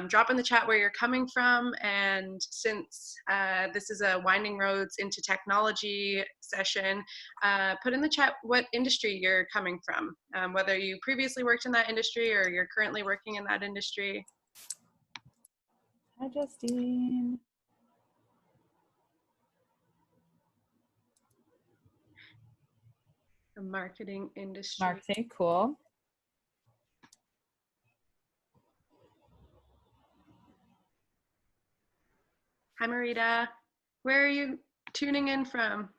Drop in the chat where you're coming from. And since this is a Winding Roads into Technology session, put in the chat what industry you're coming from, whether you previously worked in that industry or you're currently working in that industry. Hi, Justine. The marketing industry. Marketing, cool. Hi, Marita. Where are you tuning in from?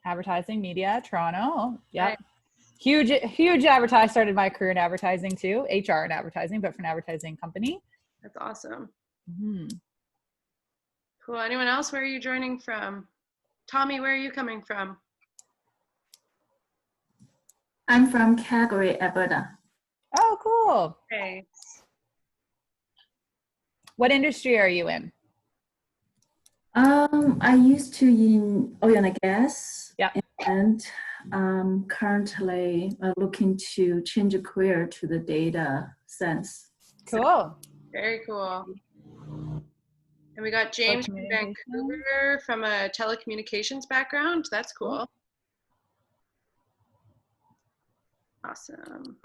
Advertising, media, Toronto. Yep. Right. Huge advertise. Started my career in advertising too, HR and advertising, but for an advertising company. That's awesome. Mm-hmm. Cool. Anyone else? Where are you joining from? Tommy, where are you coming from? I'm from Calgary, Alberta. Oh, cool. Okay. What industry are you in? I used to in oil and gas. Yeah. And currently looking to change a career to the data science. Cool. Very cool. And we got James from Vancouver from a telecommunications background. That's cool. Awesome.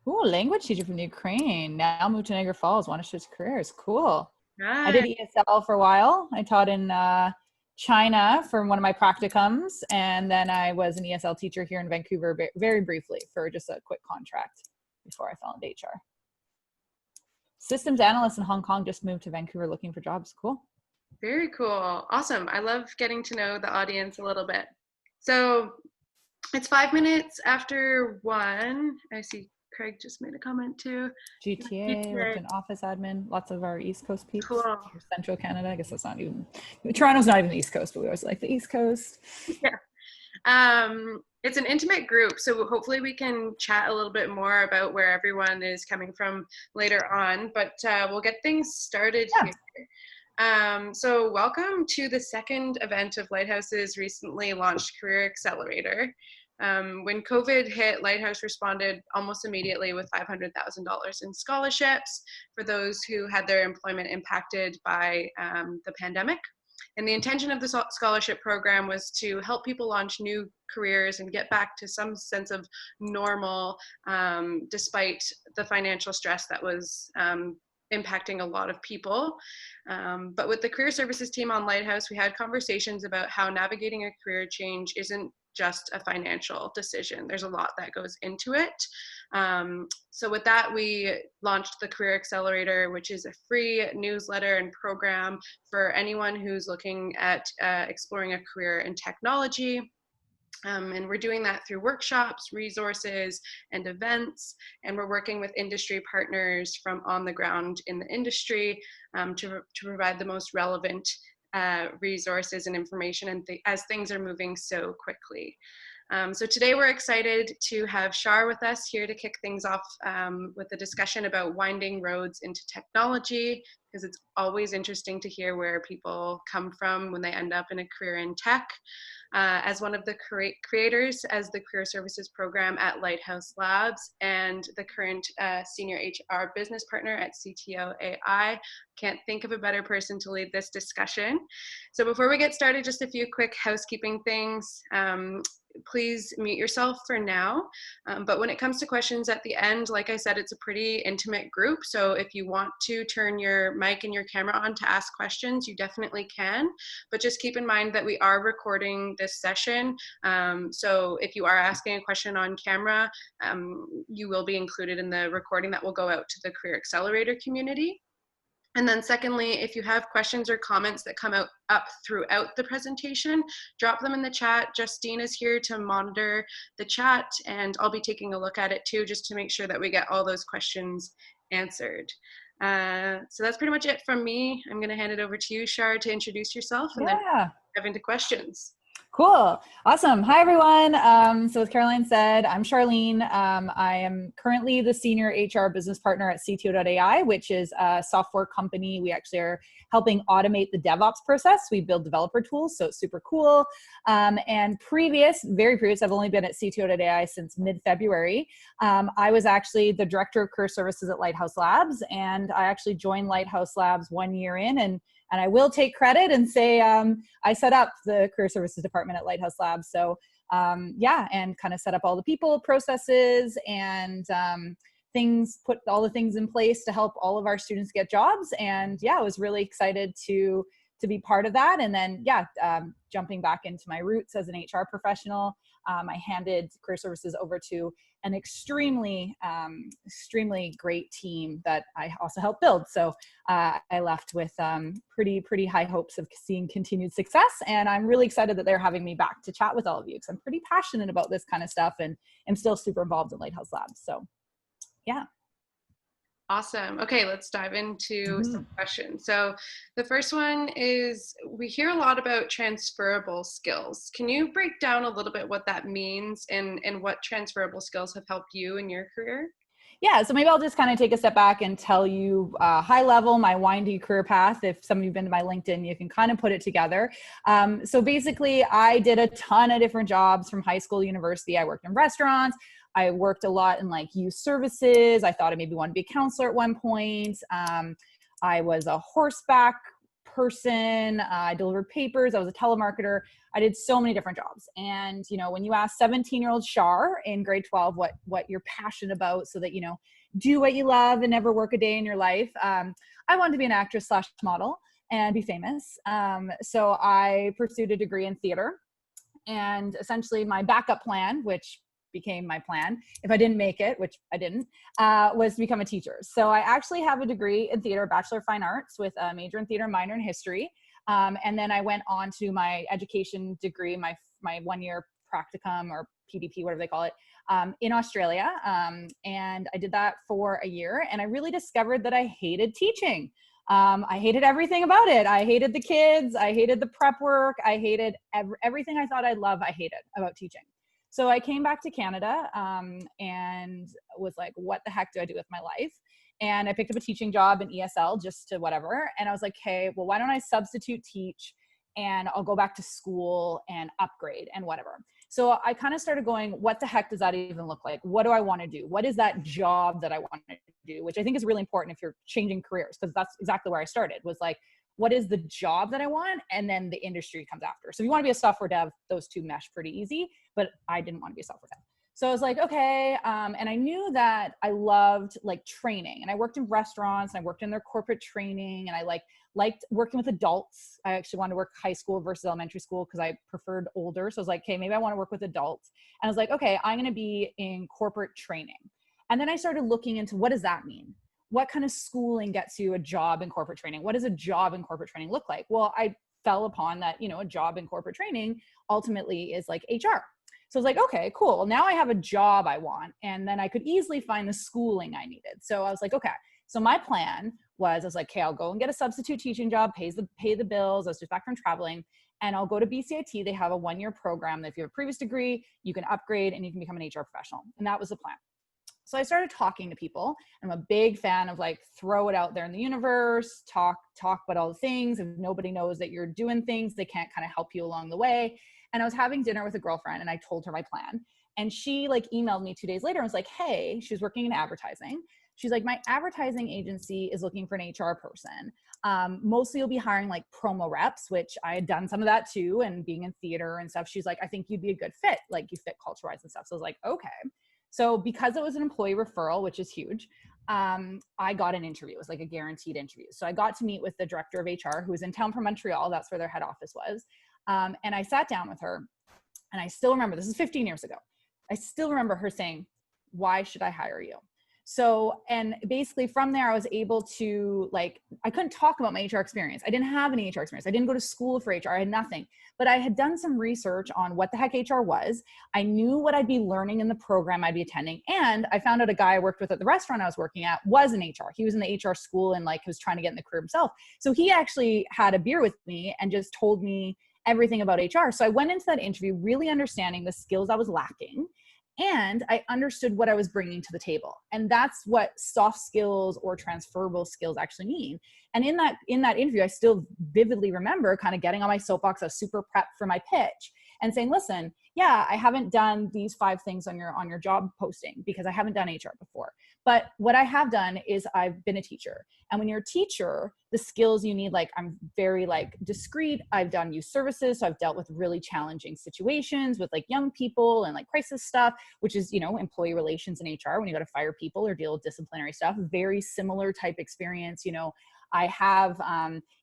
Ooh, language teacher from the Ukraine. Now moved to Niagara Falls. Want to switch careers. Cool. Nice. I did ESL for a while. I taught in China for one of my practicums, and then I was an ESL teacher here in Vancouver very briefly for just a quick contract before I fell into HR. Systems analyst in Hong Kong, just moved to Vancouver looking for jobs. Cool. Very cool. Awesome. I love getting to know the audience a little bit. So it's 5 minutes after 1. I see Craig just made a comment too. GTA, worked in office admin, lots of our East Coast peeps. Cool. Central Canada, I guess that's not even, Toronto's not even the East Coast, but we always like the East Coast. Yeah. It's an intimate group, so hopefully we can chat a little bit more about where everyone is coming from later on, but we'll get things started here. So welcome to the second event of Lighthouse's recently launched Career Accelerator. When COVID hit, Lighthouse responded almost immediately with $500,000 in scholarships for those who had their employment impacted by the pandemic. And the intention of the scholarship program was to help people launch new careers and get back to some sense of normal, despite the financial stress that was impacting a lot of people. But with the career services team on Lighthouse, we had conversations about how navigating a career change isn't just a financial decision. There's a lot that goes into it. So with that, we launched the Career Accelerator, which is a free newsletter and program for anyone who's looking at exploring a career in technology. And we're doing that through workshops, resources, and events. And we're working with industry partners from on the ground in the industry to provide the most relevant resources and information and as things are moving so quickly. So today we're excited to have Char with us here to kick things off with a discussion about winding roads into technology, because it's always interesting to hear where people come from when they end up in a career in tech. As one of the creators as the career services program at Lighthouse Labs and the current senior HR business partner at CTO.ai. Can't think of a better person to lead this discussion. So before we get started, just a few quick housekeeping things. Please mute yourself for now. But when it comes to questions at the end, like I said, it's a pretty intimate group. So if you want to turn your mic and your camera on to ask questions, you definitely can. But just keep in mind that we are recording this session. So if you are asking a question on camera, you will be included in the recording that will go out to the Career Accelerator community. And then secondly, if you have questions or comments that come up throughout the presentation, drop them in the chat. Justine is here to monitor the chat, and I'll be taking a look at it too, just to make sure that we get all those questions answered. So that's pretty much it from me. I'm gonna hand it over to you, Char, to introduce yourself and then dive into questions. Cool. Awesome. Hi, everyone. So as Caroline said, I'm Charlyne. I am currently the senior HR business partner at CTO.ai, which is a software company. We actually are helping automate the DevOps process. We build developer tools, so it's super cool. And very previous, I've only been at CTO.ai since mid-February. I was actually the director of career services at Lighthouse Labs, and I actually joined Lighthouse Labs 1 year in, and I will take credit and say I set up the career services department at Lighthouse Labs. So yeah, and kind of set up all the people, processes, and put all the things in place to help all of our students get jobs. And yeah, I was really excited to be part of that. And then yeah, jumping back into my roots as an HR professional, I handed career services over to an extremely great team that I also helped build. So I left with pretty high hopes of seeing continued success. And I'm really excited that they're having me back to chat with all of you, because I'm pretty passionate about this kind of stuff and I'm still super involved in Lighthouse Labs. So yeah. Awesome. Okay, let's dive into some questions. So the first one is, we hear a lot about transferable skills. Can you break down a little bit what that means and what transferable skills have helped you in your career? Yeah, so maybe I'll just kind of take a step back and tell you high level, my windy career path. If some of you've been to my LinkedIn, you can kind of put it together. So basically, I did a ton of different jobs from high school to university. I worked in restaurants. I worked a lot in like youth services. I thought I maybe wanted to be a counselor at one point. I was a horseback person. I delivered papers. I was a telemarketer. I did so many different jobs. And, you know, when you ask 17-year-old Char in grade 12 what you're passionate about so that, you know, do what you love and never work a day in your life, I wanted to be an actress / model and be famous. So I pursued a degree in theater. And essentially my backup plan, which became my plan if I didn't make it, which I didn't, was to become a teacher. So I actually have a degree in theater, Bachelor of Fine Arts, with a major in theater, minor in history. And then I went on to my education degree, my 1 year practicum or PDP, whatever they call it, in Australia. And I did that for a year, and I really discovered that I hated teaching. I hated everything about it. I hated the kids. I hated the prep work. I hated everything I thought I'd love. I hated about teaching. So I came back to Canada and was like, what the heck do I do with my life? And I picked up a teaching job in ESL, just to whatever. And I was like, hey, well, why don't I substitute teach and I'll go back to school and upgrade and whatever. So I kind of started going, what the heck does that even look like? What do I want to do? What is that job that I want to do? Which I think is really important if you're changing careers, because that's exactly where I started, was like, what is the job that I want? And then the industry comes after. So if you want to be a software dev, those two mesh pretty easy, but I didn't want to be a software dev. So I was like, okay. And I knew that I loved like training, and I worked in restaurants and I worked in their corporate training, and I liked working with adults. I actually wanted to work high school versus elementary school because I preferred older. So I was like, okay, maybe I want to work with adults. And I was like, okay, I'm going to be in corporate training. And then I started looking into, what does that mean? What kind of schooling gets you a job in corporate training? What does a job in corporate training look like? Well, I fell upon that, you know, a job in corporate training ultimately is like HR. So I was like, okay, cool. Now I have a job I want. And then I could easily find the schooling I needed. So I was like, okay. So my plan was, I was like, okay, I'll go and get a substitute teaching job, pay the bills. I was just back from traveling, and I'll go to BCIT. They have a 1 year program that if you have a previous degree, you can upgrade and you can become an HR professional. And that was the plan. So I started talking to people. I'm a big fan of like, throw it out there in the universe, talk about all the things. If nobody knows that you're doing things, they can't kind of help you along the way. And I was having dinner with a girlfriend and I told her my plan. And she like emailed me 2 days later and was like, hey, she was working in advertising. She's like, my advertising agency is looking for an HR person. Mostly you'll be hiring like promo reps, which I had done some of that too. And being in theater and stuff, she's like, I think you'd be a good fit. Like you fit culture-wise and stuff. So I was like, okay. So because it was an employee referral, which is huge, I got an interview. It was like a guaranteed interview. So I got to meet with the director of HR, who was in town from Montreal. That's where their head office was. And I sat down with her, and I still remember, this is 15 years ago. I still remember her saying, why should I hire you? So, and basically from there, I was able to like, I couldn't talk about my HR experience. I didn't have any HR experience. I didn't go to school for HR. I had nothing, but I had done some research on what the heck HR was. I knew what I'd be learning in the program I'd be attending. And I found out a guy I worked with at the restaurant I was working at was in HR. He was in the HR school and like was trying to get in the career himself. So he actually had a beer with me and just told me everything about HR. So I went into that interview really understanding the skills I was lacking, and I understood what I was bringing to the table. And that's what soft skills or transferable skills actually mean. And in that interview, I still vividly remember kind of getting on my soapbox. I was super prepped for my pitch and saying, listen, yeah, I haven't done these 5 things on your job posting because I haven't done HR before. But what I have done is I've been a teacher. And when you're a teacher, the skills you need, like I'm very like discreet. I've done youth services. So I've dealt with really challenging situations with like young people and like crisis stuff, which is, employee relations in HR when you got to fire people or deal with disciplinary stuff. Very similar type experience. I have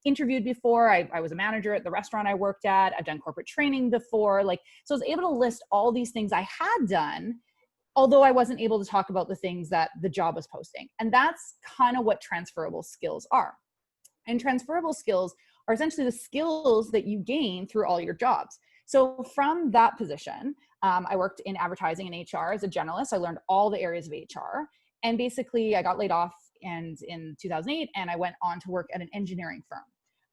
interviewed before. I was a manager at the restaurant I worked at. I've done corporate training before. So I was able to list all these things I had done, although I wasn't able to talk about the things that the job was posting. And that's kind of what transferable skills are. And transferable skills are essentially the skills that you gain through all your jobs. So from that position, I worked in advertising and HR as a generalist. I learned all the areas of HR. And basically I got laid off in 2008, and I went on to work at an engineering firm.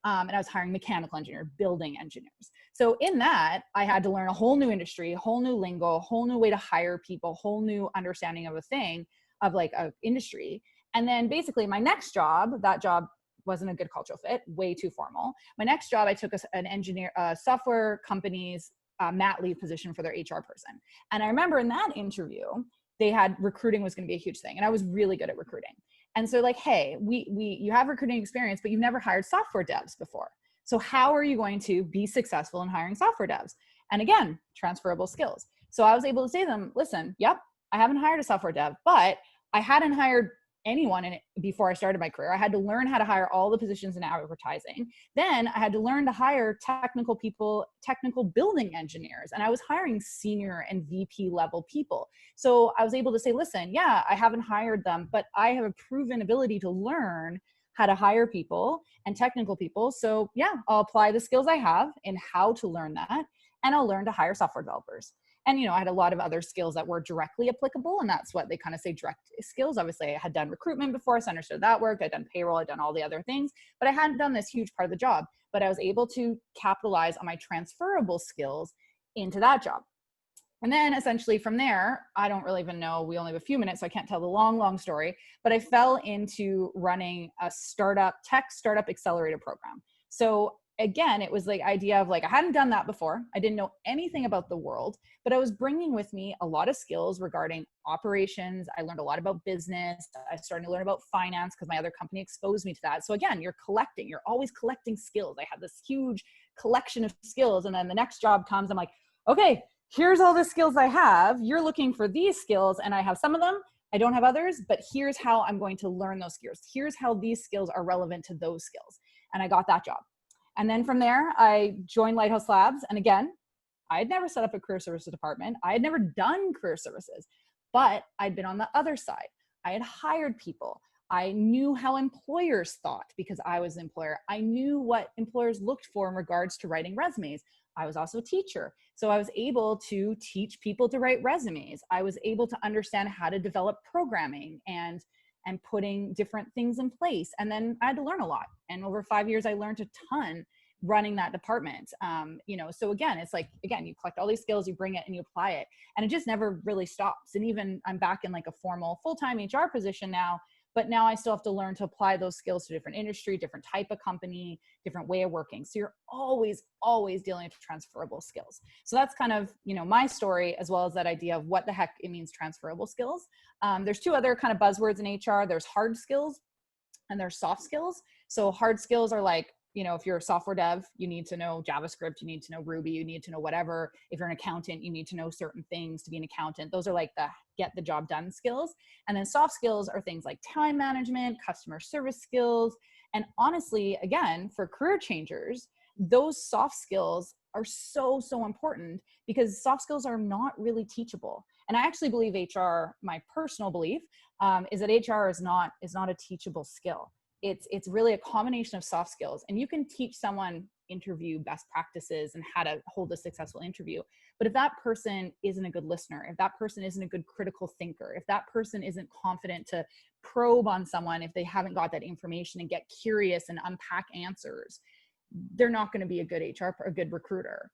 And I was hiring mechanical engineers, building engineers. So in that, I had to learn a whole new industry, a whole new lingo, a whole new way to hire people, whole new understanding of a industry. And then basically my next job, that job wasn't a good cultural fit, way too formal. My next job, I took a software company's mat leave position for their HR person. And I remember in that interview, they had recruiting was going to be a huge thing. And I was really good at recruiting. And so like, hey, you have recruiting experience, but you've never hired software devs before. So how are you going to be successful in hiring software devs? And again, transferable skills. So I was able to say to them, listen, yep, I haven't hired a software dev, but I hadn't hired anyone in it before I started my career. I had to learn how to hire all the positions in advertising. Then I had to learn to hire technical people, technical building engineers. And I was hiring senior and VP level people. So I was able to say, listen, yeah, I haven't hired them, but I have a proven ability to learn how to hire people and technical people. So yeah, I'll apply the skills I have in how to learn that, and I'll learn to hire software developers. And, I had a lot of other skills that were directly applicable. And that's what they kind of say direct skills. Obviously, I had done recruitment before, so I understood that worked. I'd done payroll, I'd done all the other things, but I hadn't done this huge part of the job. But I was able to capitalize on my transferable skills into that job. And then essentially from there, I don't really even know, we only have a few minutes, so I can't tell the long story, but I fell into running a tech startup accelerator program. So again, it was like idea of like, I hadn't done that before. I didn't know anything about the world, but I was bringing with me a lot of skills regarding operations. I learned a lot about business. I started to learn about finance because my other company exposed me to that. So again, you're always collecting skills. I had this huge collection of skills. And then the next job comes, I'm like, okay, here's all the skills I have. You're looking for these skills, and I have some of them. I don't have others, but here's how I'm going to learn those skills. Here's how these skills are relevant to those skills. And I got that job. And then from there, I joined Lighthouse Labs. And again, I had never set up a career services department. I had never done career services, but I'd been on the other side. I had hired people. I knew how employers thought because I was an employer. I knew what employers looked for in regards to writing resumes. I was also a teacher. So I was able to teach people to write resumes. I was able to understand how to develop programming and putting different things in place. And then I had to learn a lot. And over 5 years, I learned a ton running that department. So again, it's like, again, you collect all these skills, you bring it and you apply it, and it just never really stops. And even I'm back in like a formal full-time HR position now, but now I still have to learn to apply those skills to different industry, different type of company, different way of working. So you're always dealing with transferable skills. So that's kind of, my story, as well as that idea of what the heck it means transferable skills. There's two other kind of buzzwords in HR. There's hard skills and there's soft skills. So hard skills are like, if you're a software dev, you need to know JavaScript, you need to know Ruby, you need to know whatever. If you're an accountant, you need to know certain things to be an accountant. Those are like the get the job done skills. And then soft skills are things like time management, customer service skills. And honestly, again, for career changers, those soft skills are so important because soft skills are not really teachable. And I actually believe HR, my personal belief, is that HR is not a teachable skill. It's really a combination of soft skills, and you can teach someone interview best practices and how to hold a successful interview. But if that person isn't a good listener, if that person isn't a good critical thinker, if that person isn't confident to probe on someone, if they haven't got that information and get curious and unpack answers, they're not going to be a good HR, a good recruiter.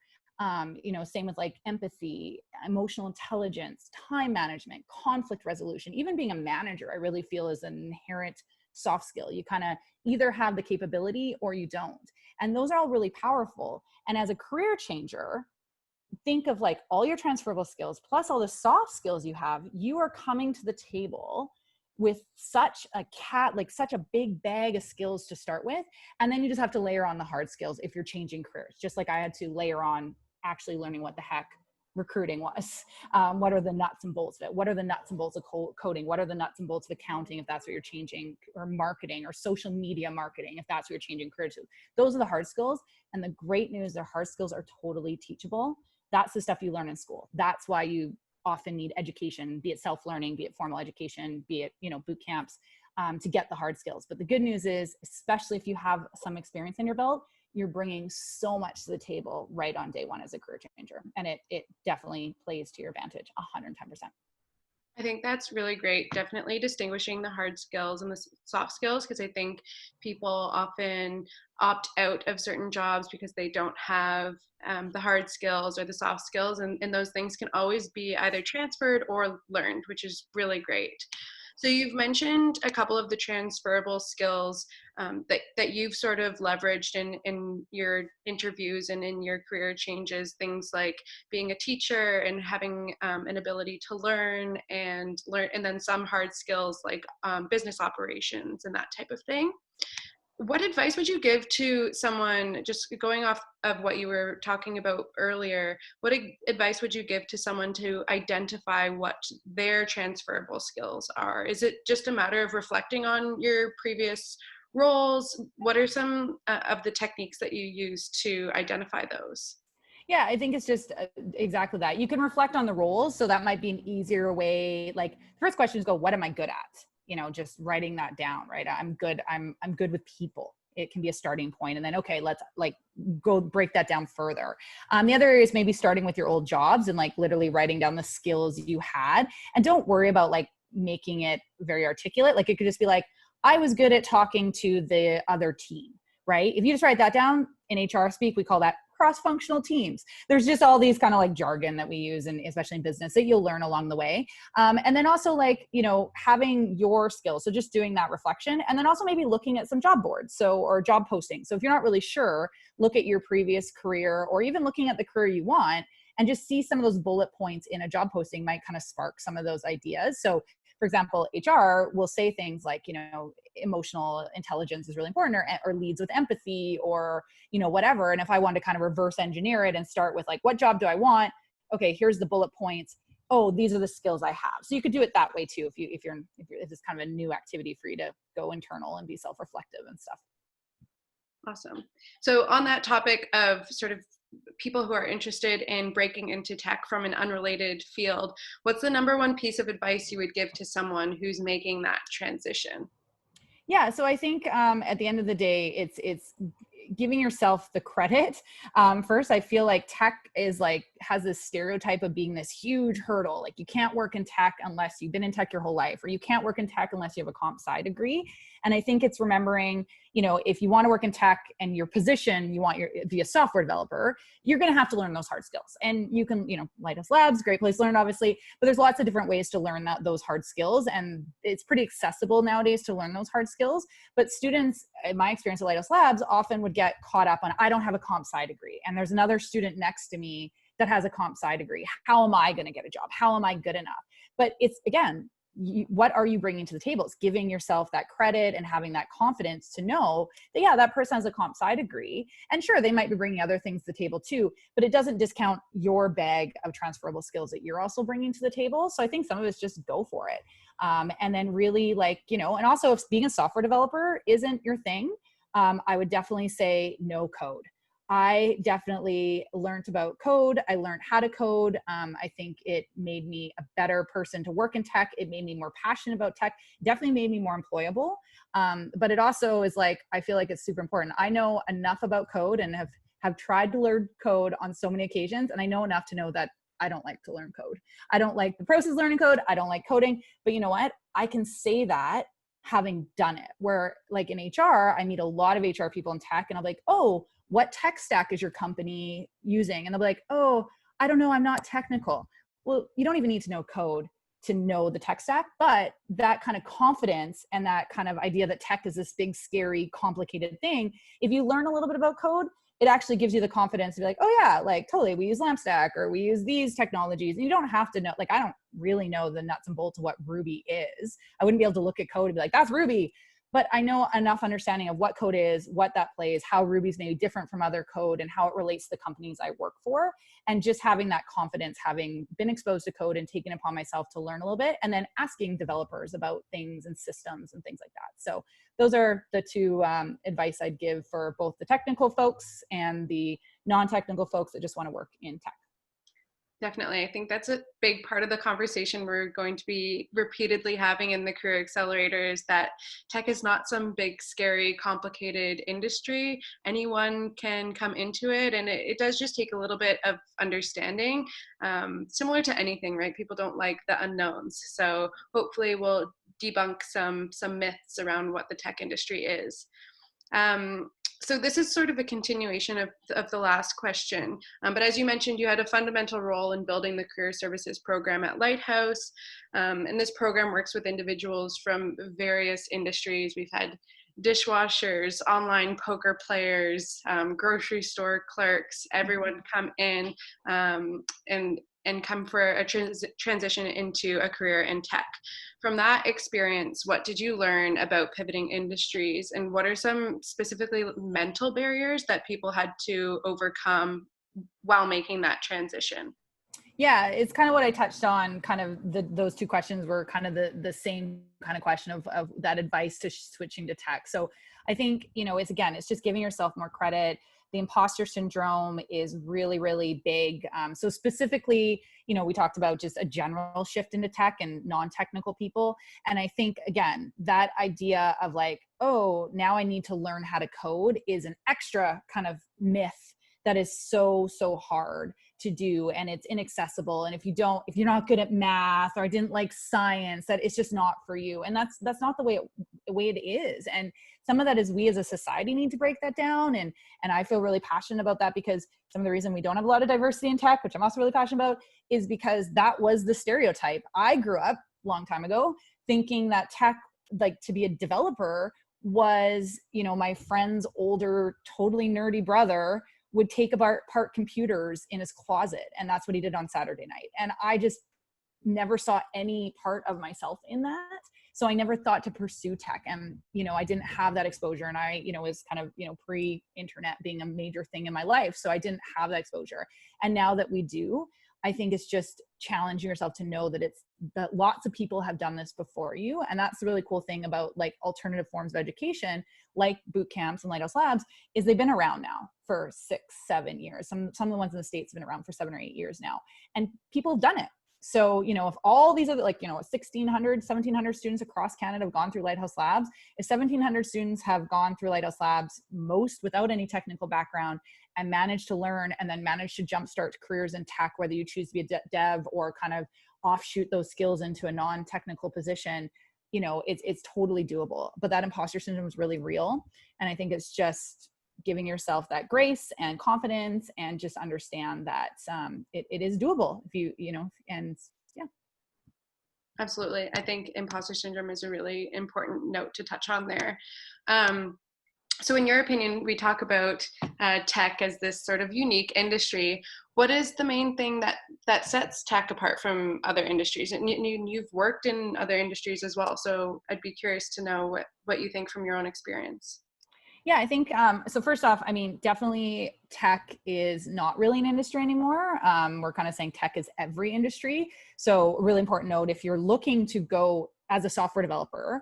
You know, same with like empathy, emotional intelligence, time management, conflict resolution, even being a manager, I really feel is an inherent soft skill. You kind of either have the capability or you don't. And those are all really powerful. And as a career changer, think of like all your transferable skills plus all the soft skills you have. You are coming to the table with such a big bag of skills to start with. And then you just have to layer on the hard skills if you're changing careers. Just like I had to layer on actually learning what the heck recruiting was. What are the nuts and bolts of it? What are the nuts and bolts of coding? What are the nuts and bolts of accounting if that's what you're changing, or marketing or social media marketing if that's what you're changing career to? Those are the hard skills. And the great news, their hard skills are totally teachable. That's the stuff you learn in school. That's why you often need education, be it self-learning, be it formal education, be it, you know, boot camps, to get the hard skills. But the good news is, especially if you have some experience in your belt, you're bringing so much to the table right on day one as a career changer. And it definitely plays to your advantage 110%. I think that's really great. Definitely distinguishing the hard skills and the soft skills, because I think people often opt out of certain jobs because they don't have the hard skills or the soft skills, and those things can always be either transferred or learned, which is really great. So you've mentioned a couple of the transferable skills that you've sort of leveraged in your interviews and in your career changes, things like being a teacher and having an ability to learn, and then some hard skills like business operations and that type of thing. What advice would you give to someone, just going off of what you were talking about earlier, what advice would you give to someone to identify what their transferable skills are? Is it just a matter of reflecting on your previous roles? What are some of the techniques that you use to identify those? Yeah, I think it's just exactly that. You can reflect on the roles. So that might be an easier way. Like the first question is what am I good at? You know, just writing that down, right? I'm good with people. It can be a starting point. And then, okay, let's like go break that down further. The other area is maybe starting with your old jobs and like literally writing down the skills you had. And don't worry about like making it very articulate. Like it could just be like, I was good at talking to the other team, right? If you just write that down, in HR speak, we call that cross-functional teams. There's just all these kind of like jargon that we use, and especially in business, that you'll learn along the way. And then also like, you know, having your skills. So just doing that reflection, and then also maybe looking at some job boards, or job postings. So if you're not really sure, look at your previous career, or even looking at the career you want, and just see some of those bullet points in a job posting might kind of spark some of those ideas. So for example, HR will say things like, you know, emotional intelligence is really important, or leads with empathy, or, you know, whatever. And if I want to kind of reverse engineer it and start with like, what job do I want? Okay, here's the bullet points. Oh, these are the skills I have. So you could do it that way too, if it's kind of a new activity for you to go internal and be self-reflective and stuff. Awesome. So on that topic of sort of people who are interested in breaking into tech from an unrelated field, what's the number one piece of advice you would give to someone who's making that transition? Yeah, so I think at the end of the day, it's giving yourself the credit. First, I feel like tech has this stereotype of being this huge hurdle. Like you can't work in tech unless you've been in tech your whole life, or you can't work in tech unless you have a comp sci degree. And I think it's remembering, you know, if you want to work in tech and your position, you want to be a software developer, you're going to have to learn those hard skills. And you can, you know, Lighthouse Labs, great place to learn, obviously, but there's lots of different ways to learn those hard skills. And it's pretty accessible nowadays to learn those hard skills. But students, in my experience at Lighthouse Labs, often would get caught up on, I don't have a comp sci degree, and there's another student next to me that has a comp sci degree. How am I going to get a job? How am I good enough? But it's, again, what are you bringing to the table? It's giving yourself that credit and having that confidence to know that, yeah, that person has a comp sci degree. And sure, they might be bringing other things to the table too, but it doesn't discount your bag of transferable skills that you're also bringing to the table. So I think some of it's just go for it. And then really, like, you know, and also if being a software developer isn't your thing, I would definitely say no code. I definitely learned about code. I learned how to code. I think it made me a better person to work in tech. It made me more passionate about tech. Definitely made me more employable. But it also is like, I feel like it's super important. I know enough about code and have tried to learn code on so many occasions. And I know enough to know that I don't like to learn code. I don't like the process of learning code. I don't like coding. But you know what? I can say that having done it. Where like in HR, I meet a lot of HR people in tech, and I'm like, oh, what tech stack is your company using? And they'll be like, oh, I don't know, I'm not technical. Well, you don't even need to know code to know the tech stack, but that kind of confidence and that kind of idea that tech is this big, scary, complicated thing, if you learn a little bit about code, it actually gives you the confidence to be like, oh yeah, like totally, we use LampStack or we use these technologies. And you don't have to know, like, I don't really know the nuts and bolts of what Ruby is. I wouldn't be able to look at code and be like, that's Ruby. But I know enough understanding of what code is, what that plays, how Ruby's maybe different from other code, and how it relates to the companies I work for. And just having that confidence, having been exposed to code and taken upon myself to learn a little bit, and then asking developers about things and systems and things like that. So those are the two advice I'd give for both the technical folks and the non-technical folks that just want to work in tech. Definitely. I think that's a big part of the conversation we're going to be repeatedly having in the Career Accelerator, is that tech is not some big, scary, complicated industry. Anyone can come into it, and it does just take a little bit of understanding, similar to anything, right? People don't like the unknowns. So hopefully we'll debunk some myths around what the tech industry is. So this is sort of a continuation of the last question. But as you mentioned, you had a fundamental role in building the career services program at Lighthouse. And this program works with individuals from various industries. We've had dishwashers, online poker players, grocery store clerks, everyone come in and come for a transition into a career in tech. From that experience, what did you learn about pivoting industries, and what are some specifically mental barriers that people had to overcome while making that transition? Yeah, it's kind of what I touched on. Kind of those two questions were kind of the same kind of question of that advice to switching to tech. So I think, it's just giving yourself more credit. The imposter syndrome is really, really big. So specifically, we talked about just a general shift into tech and non-technical people. And I think, again, that idea of like, oh, now I need to learn how to code is an extra kind of myth that is so, so hard to do, and it's inaccessible. And if you're not good at math, or I didn't like science, that it's just not for you. And that's not the way it is. And some of that is we as a society need to break that down. And I feel really passionate about that, because some of the reason we don't have a lot of diversity in tech, which I'm also really passionate about, is because that was the stereotype. I grew up a long time ago thinking that tech, like to be a developer, was, my friend's older, totally nerdy brother would take apart computers in his closet, and that's what he did on Saturday night. And I just never saw any part of myself in that. So I never thought to pursue tech. And, I didn't have that exposure. And I, was kind of, pre-internet being a major thing in my life. So I didn't have that exposure. And now that we do, I think it's just challenging yourself to know that that lots of people have done this before you. And that's the really cool thing about like alternative forms of education, like boot camps and Lighthouse Labs, is they've been around now for 6-7 years. Some of the ones in the States have been around for 7 or 8 years now, and people have done it. So, if all these other, 1,600, 1,700 students across Canada have gone through Lighthouse Labs, if 1,700 students have gone through Lighthouse Labs, most without any technical background, and managed to learn and then managed to jumpstart careers in tech, whether you choose to be a dev or kind of offshoot those skills into a non-technical position, it's totally doable. But that imposter syndrome is really real. And I think it's just giving yourself that grace and confidence, and just understand that it is doable if and yeah. Absolutely. I think imposter syndrome is a really important note to touch on there. So in your opinion, we talk about tech as this sort of unique industry. What is the main thing that sets tech apart from other industries? And you've worked in other industries as well. So I'd be curious to know what you think from your own experience. Yeah, I think, so first off, definitely tech is not really an industry anymore. We're kind of saying tech is every industry. So a really important note, if you're looking to go as a software developer,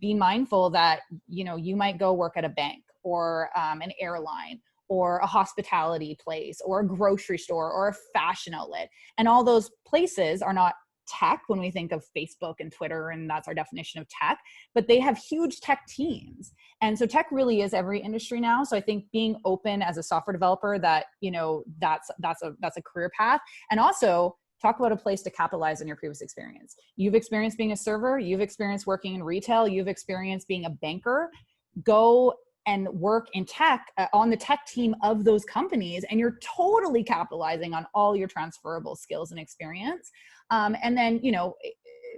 be mindful that, you might go work at a bank or an airline or a hospitality place or a grocery store or a fashion outlet. And all those places are not tech when we think of Facebook and Twitter, and that's our definition of tech, but they have huge tech teams. And so tech really is every industry now. So I think being open as a software developer that, that's a career path. And also talk about a place to capitalize on your previous experience. You've experienced being a server, you've experienced working in retail, you've experienced being a banker. Go and work in tech on the tech team of those companies, and you're totally capitalizing on all your transferable skills and experience. And then, you know,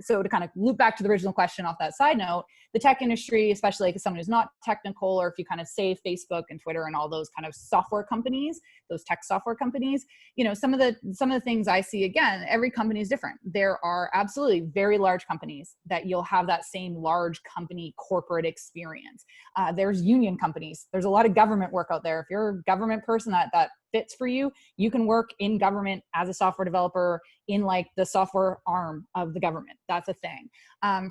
so to kind of loop back to the original question off that side note, the tech industry, especially like someone who's not technical, or if you kind of say Facebook and Twitter and all those kind of software companies, those tech software companies, you know, some of the things I see, again, every company is different. There are absolutely very large companies that you'll have that same large company corporate experience. There's union companies. There's a lot of government work out there. If you're a government person that fits for you, you can work in government as a software developer in like the software arm of the government. That's a thing.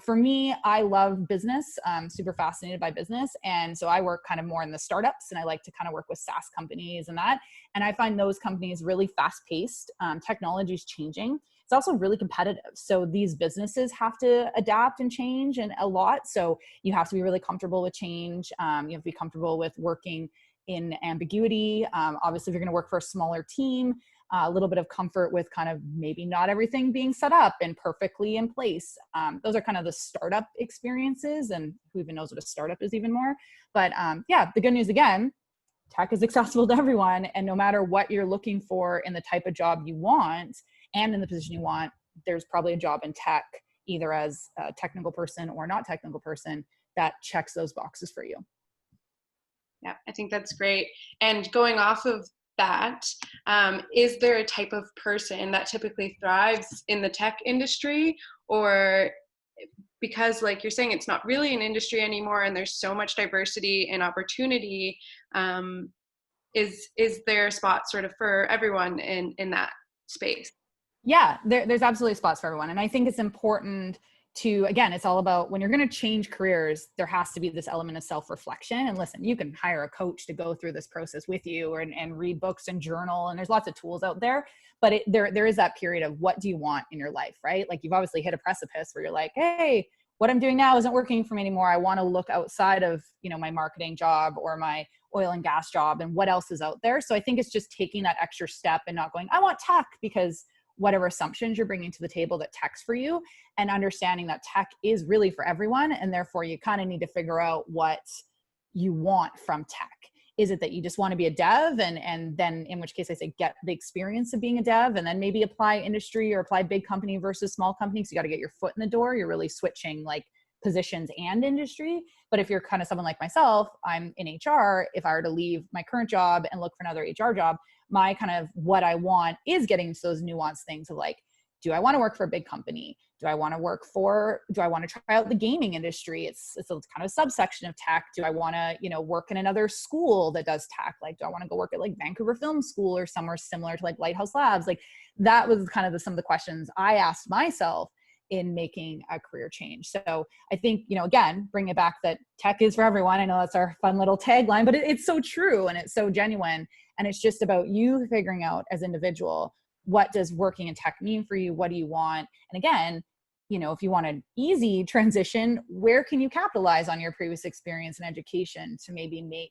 For me, I love business. I'm super fascinated by business. And so I work kind of more in the startups, and I like to kind of work with SaaS companies and that. And I find those companies really fast paced. Technology is changing. It's also really competitive. So these businesses have to adapt and change and a lot. So you have to be really comfortable with change. You have to be comfortable with working in ambiguity. Obviously, if you're going to work for a smaller team, a little bit of comfort with kind of maybe not everything being set up and perfectly in place. Those are kind of the startup experiences, and who even knows what a startup is even more. But yeah, the good news again, tech is accessible to everyone, and no matter what you're looking for in the type of job you want and in the position you want, there's probably a job in tech, either as a technical person or not technical person, that checks those boxes for you. Yeah, I think that's great. And going off of that, is there a type of person that typically thrives in the tech industry? Or because like you're saying, it's not really an industry anymore and there's so much diversity and opportunity, is there a spot sort of for everyone in that space? Yeah, there's absolutely spots for everyone. And I think it's important to, again, it's all about when you're going to change careers, there has to be this element of self-reflection. And listen, you can hire a coach to go through this process with you, and read books and journal. And there's lots of tools out there, but there is that period of what do you want in your life, right? Like you've obviously hit a precipice where you're like, hey, what I'm doing now isn't working for me anymore. I want to look outside of, you know, my marketing job or my oil and gas job and what else is out there. So I think it's just taking that extra step and not going, I want tech because whatever assumptions you're bringing to the table that tech's for you, and understanding that tech is really for everyone. And therefore you kind of need to figure out what you want from tech. Is it that you just want to be a dev and then in which case I say get the experience of being a dev and then maybe apply industry or apply big company versus small company. So you got to get your foot in the door. You're really switching like positions and industry. But if you're kind of someone like myself, I'm in HR. If I were to leave my current job and look for another HR job, my kind of what I want is getting into those nuanced things of like, do I want to work for a big company? Do I want to try out the gaming industry? It's a kind of subsection of tech. Do I want to, you know, work in another school that does tech? Like, do I want to go work at like Vancouver Film School or somewhere similar to like Lighthouse Labs? Like that was kind of some of the questions I asked myself in making a career change. So I think, you know, again, bring it back that tech is for everyone. I know that's our fun little tagline, but it's so true and it's so genuine. And it's just about you figuring out as an individual, what does working in tech mean for you? What do you want? And again, you know, if you want an easy transition, where can you capitalize on your previous experience and education to maybe make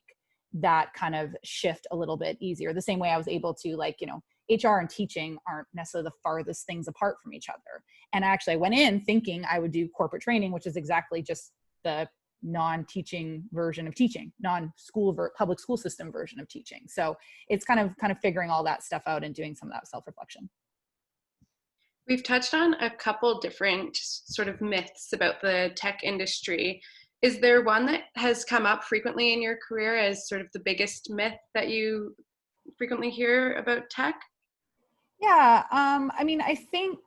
that kind of shift a little bit easier? The same way I was able to, like, you know, HR and teaching aren't necessarily the farthest things apart from each other. And actually I went in thinking I would do corporate training, which is exactly just the non-teaching version of teaching, non-school public school system version of teaching. So it's kind of figuring all that stuff out and doing some of that self-reflection. We've touched on a couple different sort of myths about the tech industry. Is there one that has come up frequently in your career as sort of the biggest myth that you frequently hear about tech? Yeah, I mean, I think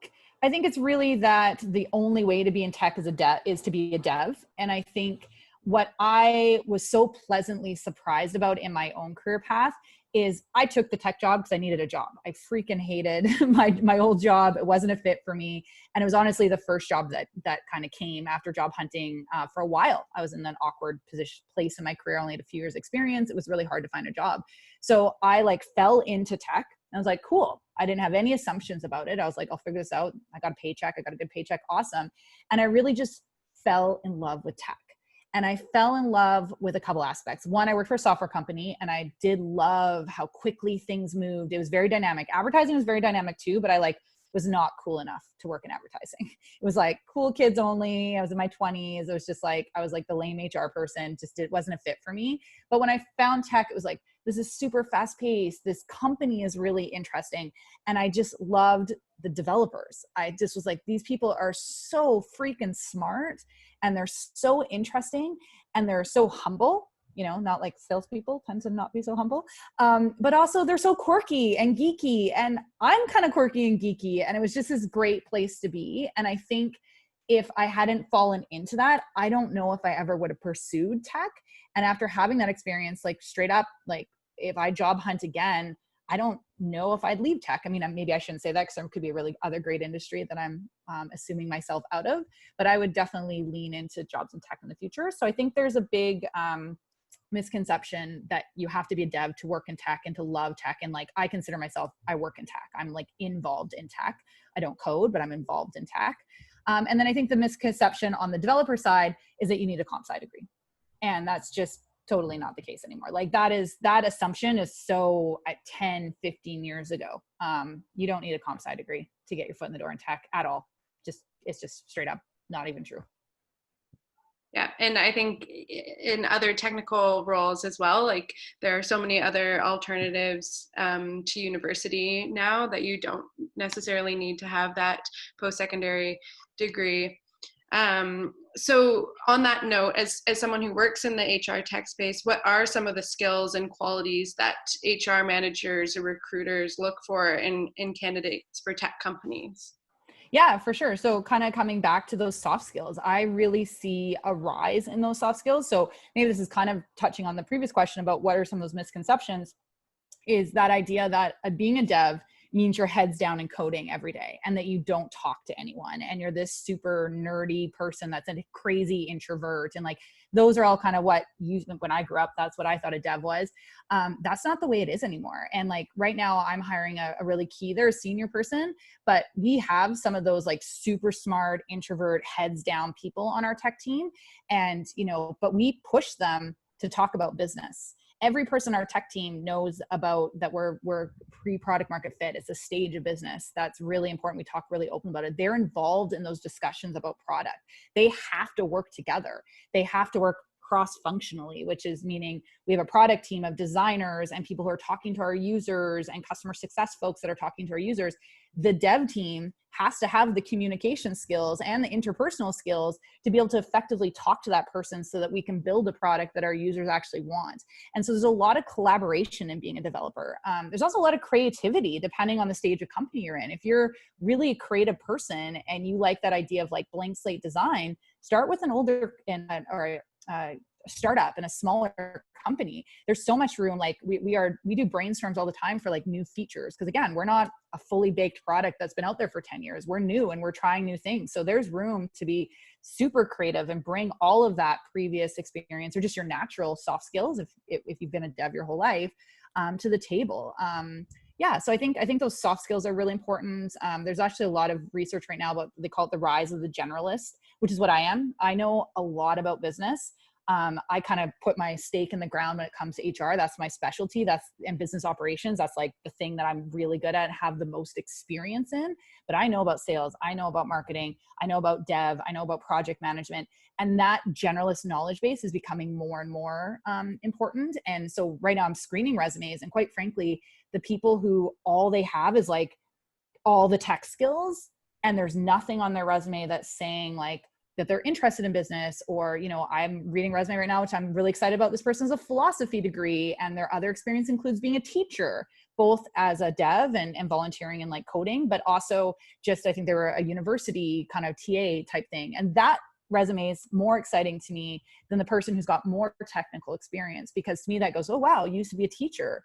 it's really that the only way to be in tech is to be a dev. And I think what I was so pleasantly surprised about in my own career path is I took the tech job because I needed a job. I freaking hated my old job. It wasn't a fit for me. And it was honestly the first job that kind of came after job hunting for a while. I was in an awkward place in my career. I only had a few years experience. It was really hard to find a job. So I like fell into tech. I was like, cool. I didn't have any assumptions about it. I was like, I'll figure this out. I got a paycheck. I got a good paycheck. Awesome. And I really just fell in love with tech. And I fell in love with a couple aspects. One, I worked for a software company and I did love how quickly things moved. It was very dynamic. Advertising was very dynamic too, but I like was not cool enough to work in advertising. It was like cool kids only. I was in my 20s. It was just like, I was like the lame HR person, just it wasn't a fit for me. But when I found tech, it was like, this is super fast paced. This company is really interesting. And I just loved the developers. I just was like, these people are so freaking smart and they're so interesting and they're so humble. You know, not like salespeople tend to not be so humble, but also they're so quirky and geeky, and I'm kind of quirky and geeky, and it was just this great place to be. And I think if I hadn't fallen into that, I don't know if I ever would have pursued tech. And after having that experience, like straight up, like if I job hunt again, I don't know if I'd leave tech. I mean, maybe I shouldn't say that because there could be a really other great industry that I'm assuming myself out of, but I would definitely lean into jobs in tech in the future. So I think there's a big misconception that you have to be a dev to work in tech and to love tech. And like, I consider myself, I work in tech. I'm like involved in tech. I don't code, but I'm involved in tech. And then I think the misconception on the developer side is that you need a comp sci degree. And that's just totally not the case anymore. Like that assumption is so at 10, 15 years ago. You don't need a comp sci degree to get your foot in the door in tech at all. It's just straight up not even true. Yeah, and I think in other technical roles as well, like there are so many other alternatives to university now that you don't necessarily need to have that post-secondary degree. So on that note, as someone who works in the HR tech space, what are some of the skills and qualities that HR managers or recruiters look for in candidates for tech companies? Yeah, for sure. So kind of coming back to those soft skills, I really see a rise in those soft skills. So maybe this is kind of touching on the previous question about what are some of those misconceptions, is that idea that being a dev means your head's down in coding every day and that you don't talk to anyone and you're this super nerdy person that's a crazy introvert. And like, those are all kind of what when I grew up, that's what I thought a dev was. That's not the way it is anymore. And like right now I'm hiring a really they're a senior person, but we have some of those like super smart introvert heads down people on our tech team. And, you know, but we push them to talk about business. Every person on our tech team knows about that we're pre-product market fit. It's a stage of business. That's really important. We talk really open about it. They're involved in those discussions about product. They have to work together. They have to work cross-functionally, which is meaning we have a product team of designers and people who are talking to our users and customer success folks that are talking to our users. The dev team has to have the communication skills and the interpersonal skills to be able to effectively talk to that person so that we can build a product that our users actually want. And so there's a lot of collaboration in being a developer. There's also a lot of creativity depending on the stage of company you're in. If you're really a creative person and you like that idea of like blank slate design, start with an older or a startup in a smaller company. There's so much room. Like we do brainstorms all the time for like new features. Cause again, we're not a fully baked product that's been out there for 10 years. We're new and we're trying new things. So there's room to be super creative and bring all of that previous experience or just your natural soft skills, if you've been a dev your whole life, to the table. Yeah, so I think those soft skills are really important. There's actually a lot of research right now about, they call it the rise of the generalist, which is what I am. I know a lot about business. I kind of put my stake in the ground when it comes to HR. That's my specialty. And business operations. That's like the thing that I'm really good at and have the most experience in. But I know about sales. I know about marketing. I know about dev. I know about project management. And that generalist knowledge base is becoming more and more important. And so right now I'm screening resumes. And quite frankly, the people who all they have is like all the tech skills, and there's nothing on their resume that's saying like, that they're interested in business, or, you know, I'm reading a resume right now, which I'm really excited about. This person has a philosophy degree and their other experience includes being a teacher, both as a dev and volunteering and like coding, but also just, I think they were a university kind of TA type thing. And that resume is more exciting to me than the person who's got more technical experience, because to me that goes, oh, wow, you used to be a teacher.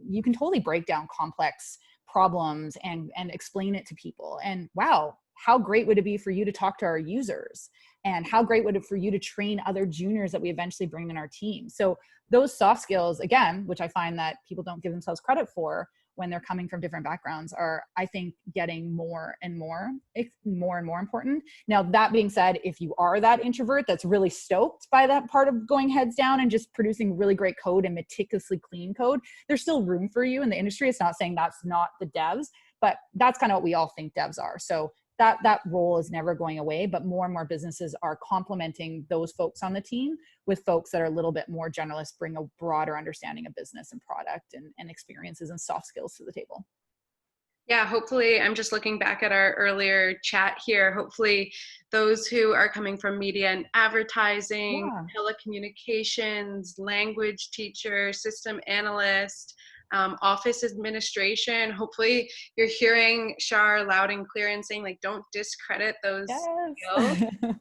You can totally break down complex problems and explain it to people. And wow, how great would it be for you to talk to our users? And how great would it for you to train other juniors that we eventually bring in our team? So those soft skills, again, which I find that people don't give themselves credit for when they're coming from different backgrounds, are, I think, getting more and more important. Now, that being said, if you are that introvert that's really stoked by that part of going heads down and just producing really great code and meticulously clean code, there's still room for you in the industry. It's not saying that's not the devs, but that's kind of what we all think devs are. So that role is never going away, but more and more businesses are complementing those folks on the team with folks that are a little bit more generalist, bring a broader understanding of business and product and experiences and soft skills to the table. Yeah, hopefully, I'm just looking back at our earlier chat here. Hopefully, those who are coming from media and advertising, Yeah. telecommunications, language teacher, system analyst, office administration, hopefully you're hearing Char loud and clear and saying, like, don't discredit those skills. Yes.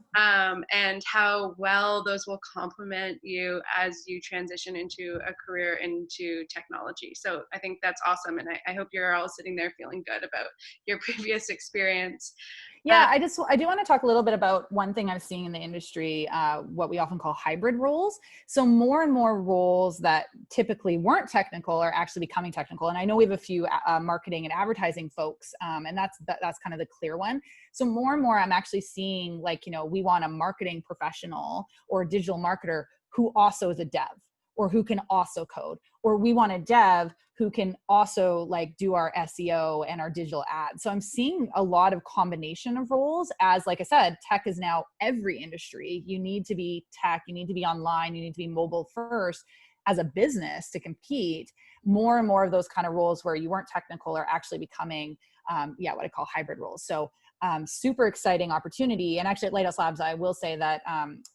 And how well those will complement you as you transition into a career into technology. So I think that's awesome. And I hope you're all sitting there feeling good about your previous experience. Yeah, I do want to talk a little bit about one thing I'm seeing in the industry, what we often call hybrid roles. So more and more roles that typically weren't technical are actually becoming technical. And I know we have a few marketing and advertising folks, and that's kind of the clear one. So more and more I'm actually seeing, like, you know, we want a marketing professional or a digital marketer who also is a dev or who can also code, or we want a dev who can also like do our SEO and our digital ads. So I'm seeing a lot of combination of roles as, like I said, tech is now every industry. You need to be tech, you need to be online, you need to be mobile first as a business to compete. More and more of those kind of roles where you weren't technical are actually becoming, what I call hybrid roles. So super exciting opportunity. And actually at Lighthouse Labs, I will say that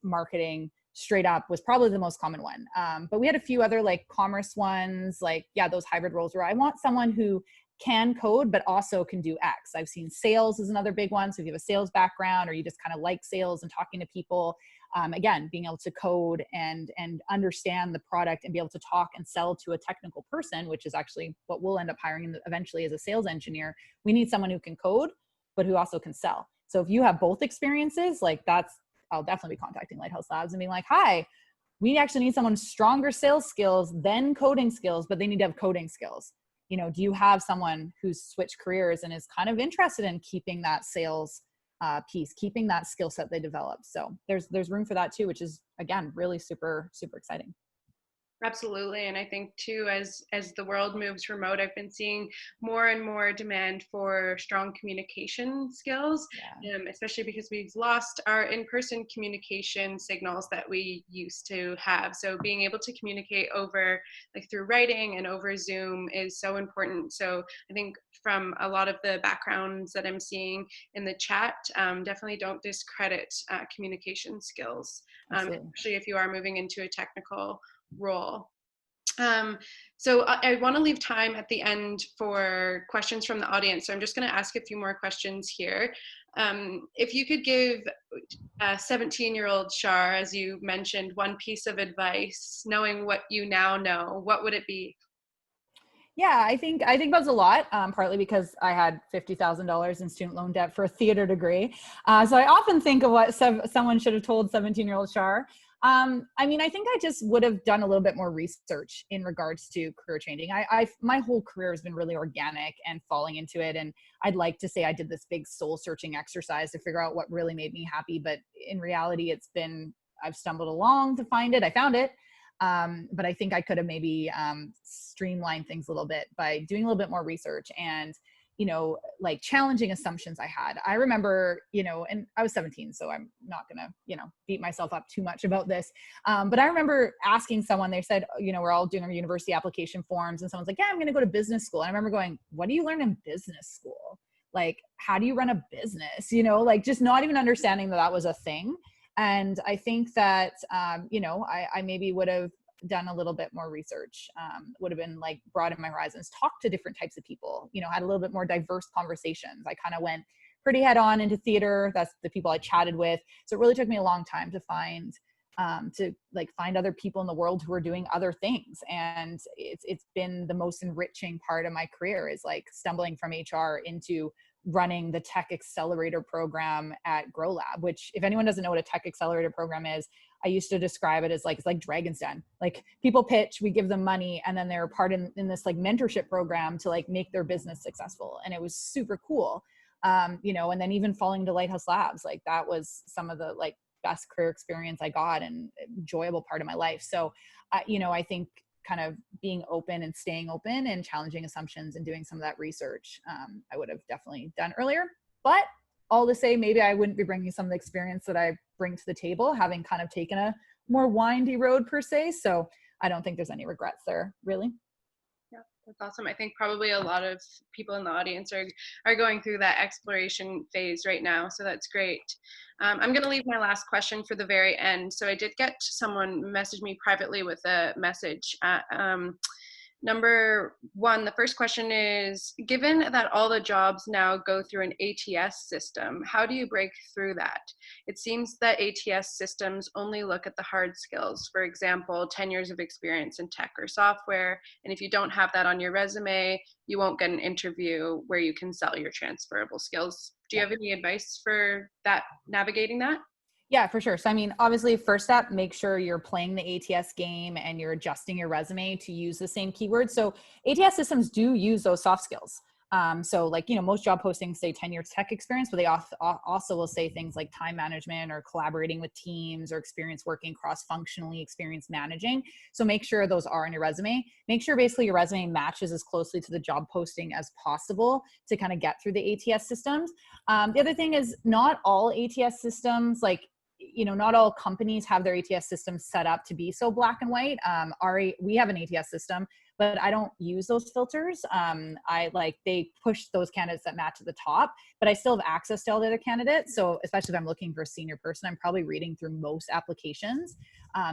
marketing straight up was probably the most common one. But we had a few other like commerce ones, like, those hybrid roles where I want someone who can code, but also can do X. I've seen sales is another big one. So if you have a sales background or you just kind of like sales and talking to people, again, being able to code and understand the product and be able to talk and sell to a technical person, which is actually what we'll end up hiring eventually as a sales engineer. We need someone who can code, but who also can sell. So if you have both experiences, like I'll definitely be contacting Lighthouse Labs and being like, hi, we actually need someone stronger sales skills than coding skills, but they need to have coding skills. You know, do you have someone who's switched careers and is kind of interested in keeping that sales piece, keeping that skill set they developed? So there's room for that too, which is, again, really super, super exciting. Absolutely. And I think too, as the world moves remote, I've been seeing more and more demand for strong communication skills, especially because we've lost our in-person communication signals that we used to have. So being able to communicate over, like, through writing and over Zoom is so important. So I think from a lot of the backgrounds that I'm seeing in the chat, definitely don't discredit communication skills, especially if you are moving into a technical role. So I want to leave time at the end for questions from the audience. So I'm just going to ask a few more questions here. If you could give a 17-year-old Char, as you mentioned, one piece of advice, knowing what you now know, what would it be? Yeah, I think that was a lot, partly because I had $50,000 in student loan debt for a theater degree. So I often think of what someone should have told 17-year-old Char. I mean, I think I just would have done a little bit more research in regards to career changing. My whole career has been really organic and falling into it. And I'd like to say I did this big soul searching exercise to figure out what really made me happy. But in reality, I've stumbled along to find it. I found it. But I think I could have maybe streamlined things a little bit by doing a little bit more research and, you know, like challenging assumptions I had. I remember, you know, and I was 17, so I'm not gonna, you know, beat myself up too much about this. But I remember asking someone, they said, you know, we're all doing our university application forms, and someone's like, yeah, I'm gonna go to business school. And I remember going, what do you learn in business school? Like, how do you run a business? You know, like just not even understanding that was a thing. And I think that, you know, I maybe would have done a little bit more research, would have been like broaden my horizons, talk to different types of people, you know, had a little bit more diverse conversations. I kind of went pretty head on into theater. That's the people I chatted with. So it really took me a long time to find other people in the world who are doing other things. And it's been the most enriching part of my career, is like stumbling from HR into running the tech accelerator program at Grow Lab, which, if anyone doesn't know what a tech accelerator program is, I used to describe it as like, it's like Dragon's Den. Like, people pitch, we give them money, and then they're part in this like mentorship program to like make their business successful. And it was super cool. You know, and then even falling to Lighthouse Labs, like that was some of the like best career experience I got and enjoyable part of my life. So, you know, I think kind of being open and staying open and challenging assumptions and doing some of that research, I would have definitely done earlier. But all to say, maybe I wouldn't be bringing some of the experience that I bring to the table, having kind of taken a more windy road per se. So I don't think there's any regrets there, really. Yeah, that's awesome. I think probably a lot of people in the audience are going through that exploration phase right now. So that's great. I'm going to leave my last question for the very end. So I did get someone message me privately with a message. Number one, the first question is, given that all the jobs now go through an ATS system, how do you break through that? It seems that ATS systems only look at the hard skills, for example, 10 years of experience in tech or software. And if you don't have that on your resume, you won't get an interview where you can sell your transferable skills. Do you have any advice for that, navigating that? Yeah, for sure. So, I mean, obviously, first step, make sure you're playing the ATS game and you're adjusting your resume to use the same keywords. So ATS systems do use those soft skills. So like, most job postings say 10 years tech experience, but they also will say things like time management or collaborating with teams or experience working cross-functionally, experience managing. So make sure those are in your resume. Make sure basically your resume matches as closely to the job posting as possible to kind of get through the ATS systems. The other thing is not all ATS systems, not all companies have their ATS systems set up to be so black and white. We have an ATS system, but I don't use those filters. They push those candidates that match at the top, but I still have access to all the other candidates. So especially if I'm looking for a senior person, I'm probably reading through most applications.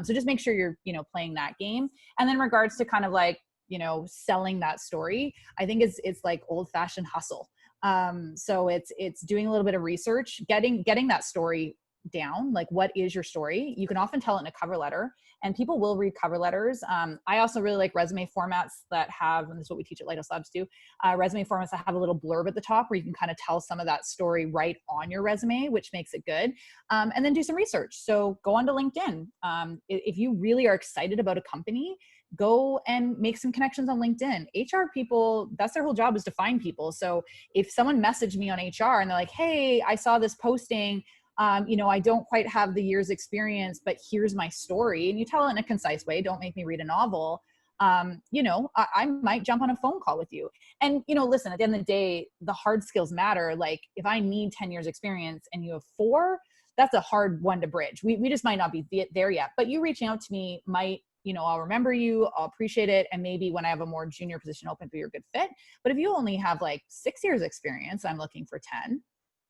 So just make sure you're, playing that game. And then in regards to kind of selling that story, I think it's like old fashioned hustle. So it's doing a little bit of research, getting that story down, like what is your story. You can often tell it in a cover letter, and people will read cover letters. I also really like resume formats that have, and this is what we teach at Lighthouse Labs too, resume formats that have a little blurb at the top where you can kind of tell some of that story right on your resume, which makes it good. And then do some research. So go onto LinkedIn. If you really are excited about a company, go and make some connections on LinkedIn. HR people, that's their whole job, is to find people. So if someone messaged me on HR and they're like, hey, I saw this posting, I don't quite have the year's experience, but here's my story. And you tell it in a concise way. Don't make me read a novel. I might jump on a phone call with you. And, listen, at the end of the day, the hard skills matter. Like if I need 10 years experience and you have 4, that's a hard one to bridge. We just might not be there yet, but you reaching out to me might, I'll remember you, I'll appreciate it. And maybe when I have a more junior position open for your good fit. But if you only have like 6 years experience, I'm looking for 10.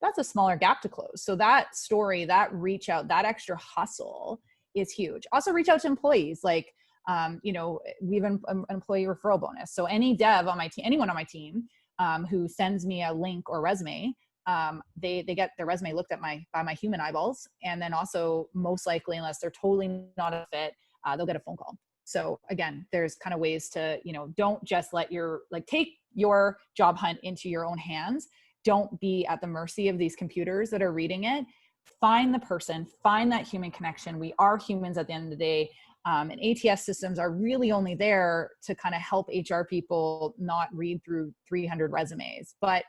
That's a smaller gap to close. So that story, that reach out, that extra hustle is huge. Also reach out to employees. Like, we have an employee referral bonus. So any dev on my team, anyone on my team who sends me a link or resume, they get their resume looked at by my human eyeballs. And then also most likely, unless they're totally not a fit, they'll get a phone call. So again, there's kind of ways to, don't just take your job hunt into your own hands. Don't be at the mercy of these computers that are reading it. Find the person, find that human connection. We are humans at the end of the day. And ATS systems are really only there to kind of help HR people not read through 300 resumes. But,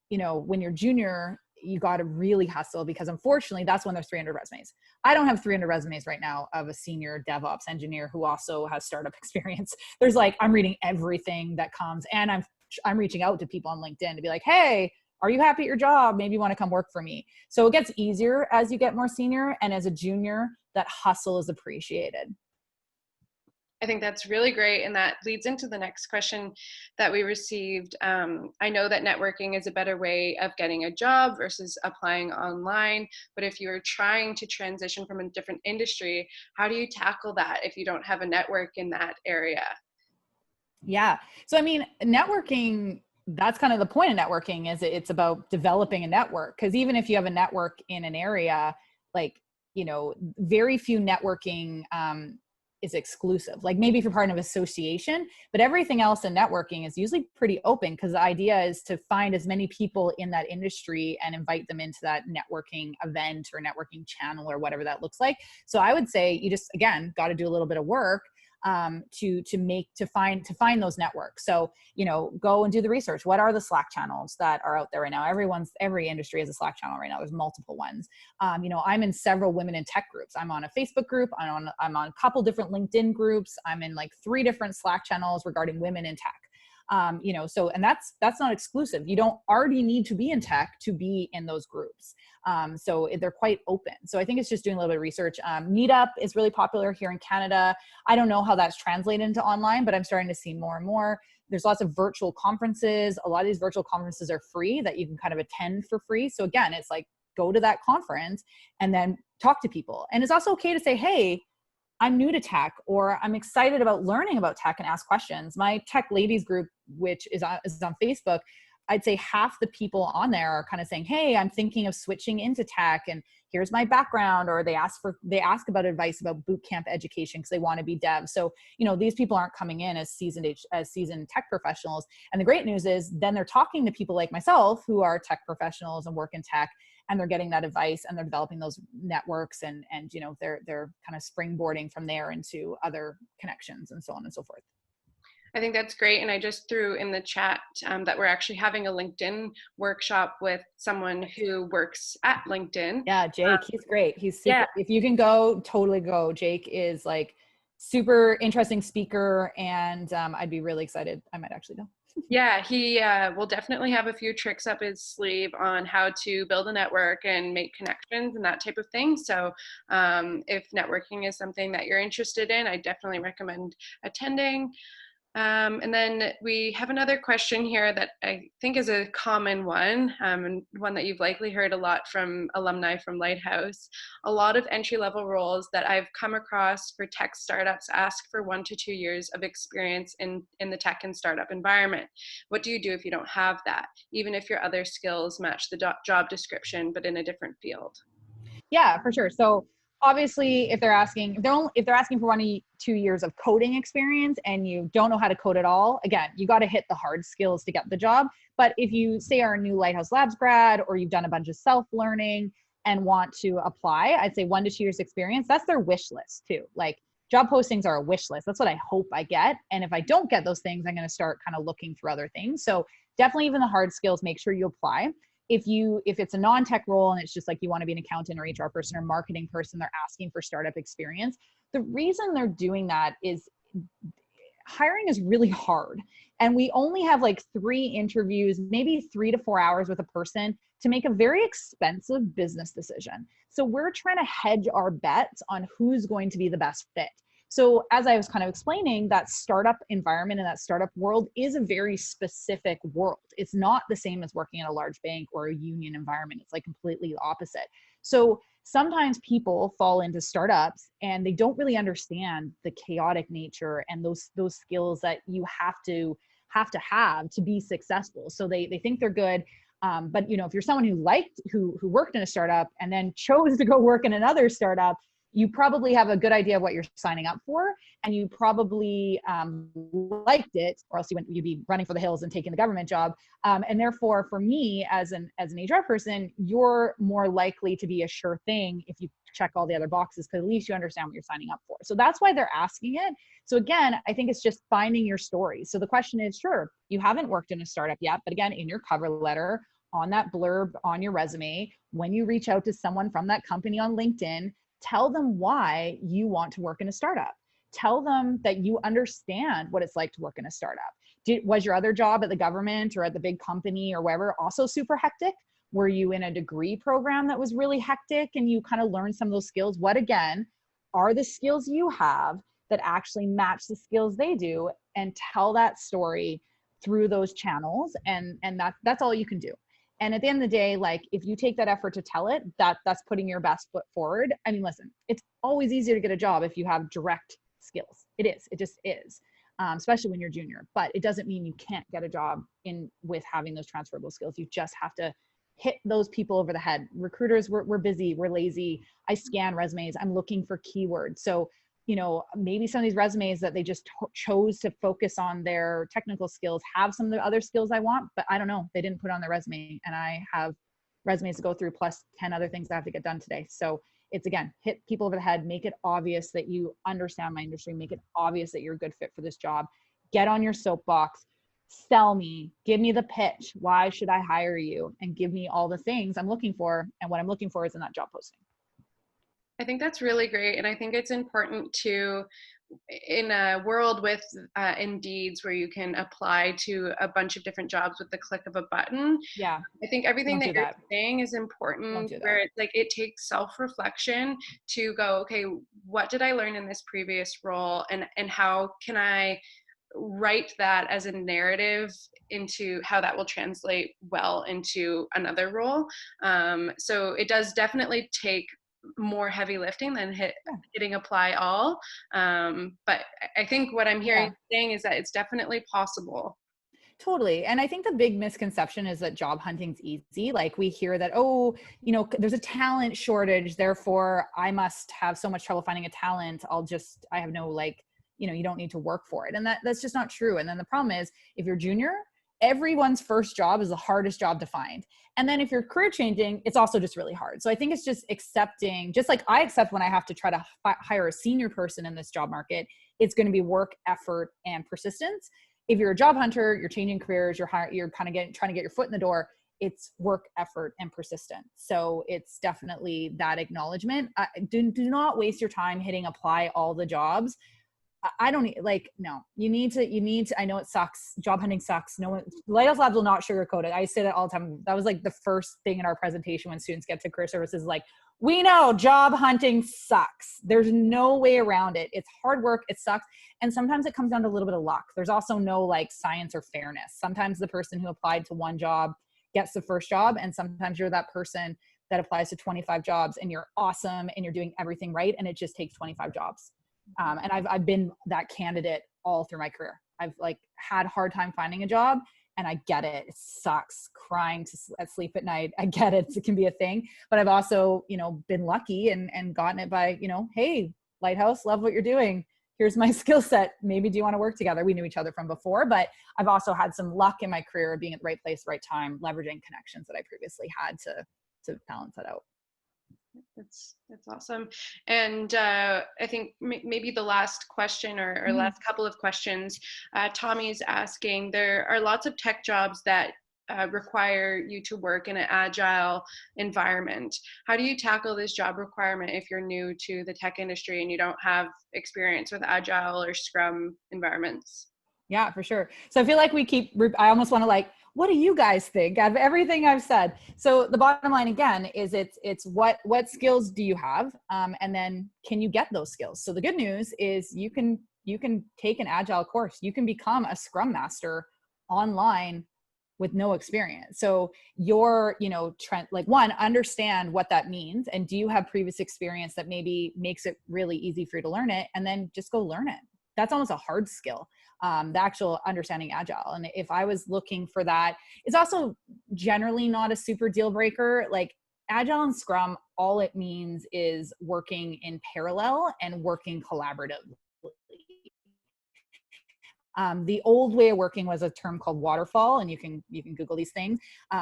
when you're junior, you got to really hustle, because unfortunately that's when there's 300 resumes. I don't have 300 resumes right now of a senior DevOps engineer who also has startup experience. There's I'm reading everything that comes, and I'm reaching out to people on LinkedIn to be like, hey, are you happy at your job? Maybe you want to come work for me. So it gets easier as you get more senior, and as a junior, that hustle is appreciated. I think that's really great. And that leads into the next question that we received. I know that networking is a better way of getting a job versus applying online. But if you're trying to transition from a different industry, how do you tackle that if you don't have a network in that area? Yeah. So, I mean, networking, that's kind of the point of networking, is it's about developing a network. Because even if you have a network in an area, very few networking is exclusive. Like maybe if you're part of an association, but everything else in networking is usually pretty open, because the idea is to find as many people in that industry and invite them into that networking event or networking channel or whatever that looks like. So I would say you just, again, got to do a little bit of work. to find those networks. So, go and do the research. What are the Slack channels that are out there right now? Every industry has a Slack channel right now. There's multiple ones. I'm in several women in tech groups. I'm on a Facebook group. I'm on a couple different LinkedIn groups. I'm in like 3 different Slack channels regarding women in tech. And that's not exclusive. You don't already need to be in tech to be in those groups. So they're quite open. So I think it's just doing a little bit of research. Meetup is really popular here in Canada. I don't know how that's translated into online, but I'm starting to see more and more. There's lots of virtual conferences. A lot of these virtual conferences are free that you can kind of attend for free. So again, it's like, go to that conference and then talk to people. And it's also okay to say, hey, I'm new to tech, or I'm excited about learning about tech, and ask questions. My tech ladies group, which is on Facebook, I'd say half the people on there are kind of saying, hey, I'm thinking of switching into tech, and here's my background, or they ask about advice about boot camp education because they want to be devs. So, these people aren't coming in as seasoned tech professionals. And the great news is then they're talking to people like myself who are tech professionals and work in tech, and they're getting that advice, and they're developing those networks, and they're kind of springboarding from there into other connections and so on and so forth. I think that's great. And I just threw in the chat that we're actually having a LinkedIn workshop with someone who works at LinkedIn. Yeah, Jake, he's great. He's super. Yeah. If you can go, totally go. Jake is like super interesting speaker, and I'd be really excited. I might actually go. Yeah, he will definitely have a few tricks up his sleeve on how to build a network and make connections and that type of thing. So if networking is something that you're interested in, I definitely recommend attending. And then we have another question here that I think is a common one, and one that you've likely heard a lot from alumni from Lighthouse. A lot of entry-level roles that I've come across for tech startups ask for 1 to 2 years of experience in the tech and startup environment. What do you do if you don't have that, even if your other skills match the job description, but in a different field? Yeah, for sure. So obviously, if they're asking for 1 to 2 years of coding experience and you don't know how to code at all, again, you got to hit the hard skills to get the job. But if you say are a new Lighthouse Labs grad, or you've done a bunch of self-learning and want to apply, I'd say 1 to 2 years experience. That's their wish list too. Like, job postings are a wish list. That's what I hope I get. And if I don't get those things, I'm going to start kind of looking for other things. So definitely, even the hard skills, make sure you apply. If it's a non-tech role and it's just like you want to be an accountant or HR person or marketing person, they're asking for startup experience. The reason they're doing that is hiring is really hard. And we only have like 3 interviews, maybe 3 to 4 hours with a person to make a very expensive business decision. So we're trying to hedge our bets on who's going to be the best fit. So as I was kind of explaining, that startup environment and that startup world is a very specific world. It's not the same as working in a large bank or a union environment. It's like completely opposite. So sometimes people fall into startups and they don't really understand the chaotic nature and those skills that you have to be successful. So they think they're good. But if you're someone who worked in a startup and then chose to go work in another startup, you probably have a good idea of what you're signing up for, and you probably liked it, or else you'd be running for the hills and taking the government job. And therefore, for me, as an HR person, you're more likely to be a sure thing if you check all the other boxes, because at least you understand what you're signing up for. So that's why they're asking it. So again, I think it's just finding your story. So the question is, sure, you haven't worked in a startup yet, but again, in your cover letter, on that blurb on your resume, when you reach out to someone from that company on LinkedIn, tell them why you want to work in a startup. Tell them that you understand what it's like to work in a startup. Was your other job at the government or at the big company or wherever also super hectic? Were you in a degree program that was really hectic and you kind of learned some of those skills? What, again, are the skills you have that actually match the skills they do? And tell that story through those channels. And that's all you can do. And at the end of the day, like, if you take that effort to tell it, that's putting your best foot forward. I mean, listen, it's always easier to get a job if you have direct skills. It just is, especially when you're junior. But it doesn't mean you can't get a job with having those transferable skills. You just have to hit those people over the head. Recruiters, we're busy, we're lazy. I scan resumes. I'm looking for keywords. So maybe some of these resumes that they just chose to focus on their technical skills have some of the other skills I want, but I don't know, they didn't put on their resume, and I have resumes to go through plus 10 other things I have to get done today. So It's, again, hit people over the head, make it obvious that you understand my industry, make it obvious that you're a good fit for this job. Get on your soapbox, sell me, give me the pitch. Why should I hire you? And give me all the things I'm looking for. And what I'm looking for is in that job posting. I think that's really great. And I think it's important to, in a world with Indeeds where you can apply to a bunch of different jobs with the click of a button. Yeah. I think everything that you're saying is Don't important, do that. where it's like it takes self-reflection to go, okay, what did I learn in this previous role, and how can I write that as a narrative into how that will translate well into another role. So it does definitely take more heavy lifting than hitting apply all. But I think what I'm hearing saying is that it's definitely possible. Totally. And I think the big misconception is that job hunting's easy. Like, we hear that, oh, you know, there's a talent shortage, therefore I must have so much trouble finding a talent. I have no, like, you know, you don't need to work for it. And that's just not true. And then the problem is, if you're junior, everyone's first job is the hardest job to find. And then if you're career changing, it's also just really hard. So I think it's just accepting, just like I accept when I have to try to hire a senior person in this job market, it's going to be work, effort, and persistence. If you're a job hunter, you're changing careers, you're kind of trying to get your foot in the door, it's work, effort, and persistence. So it's definitely that acknowledgement. Do not waste your time hitting apply all the jobs. I don't like, no, you need to, I know it sucks. Job hunting sucks. No one, Lighthouse Labs will not sugarcoat it. I say that all the time. That was like the first thing in our presentation when students get to career services, like, we know job hunting sucks. There's no way around it. It's hard work. It sucks. And sometimes it comes down to a little bit of luck. There's also no like science or fairness. Sometimes the person who applied to one job gets the first job. And sometimes you're that person that applies to 25 jobs and you're awesome and you're doing everything right. And it just takes 25 jobs. And I've been that candidate all through my career. I've like had a hard time finding a job, and I get it. It sucks crying at sleep at night. I get it. It can be a thing, but I've also, you know, been lucky and gotten it by, you know, hey, Lighthouse, love what you're doing. Here's my skill set. Maybe do you want to work together? We knew each other from before, but I've also had some luck in my career of being at the right place, right time, leveraging connections that I previously had to balance that out. That's awesome. And I think maybe the last question or last couple of questions, Tommy's asking, there are lots of tech jobs that require you to work in an agile environment. How do you tackle this job requirement if you're new to the tech industry and you don't have experience with agile or Scrum environments? Yeah, for sure. So I feel like I almost want to like, what do you guys think out of everything I've said? So the bottom line again is it's what skills do you have? And then can you get those skills? So the good news is you can take an agile course. You can become a Scrum Master online with no experience. So you're, you know, like, one, understand what that means. And do you have previous experience that maybe makes it really easy for you to learn it? And then just go learn it. That's almost a hard skill. The actual understanding agile. And if I was looking for that, it's also generally not a super deal breaker. Like, agile and Scrum, all it means is working in parallel and working collaboratively. The old way of working was a term called waterfall, and you can Google these things.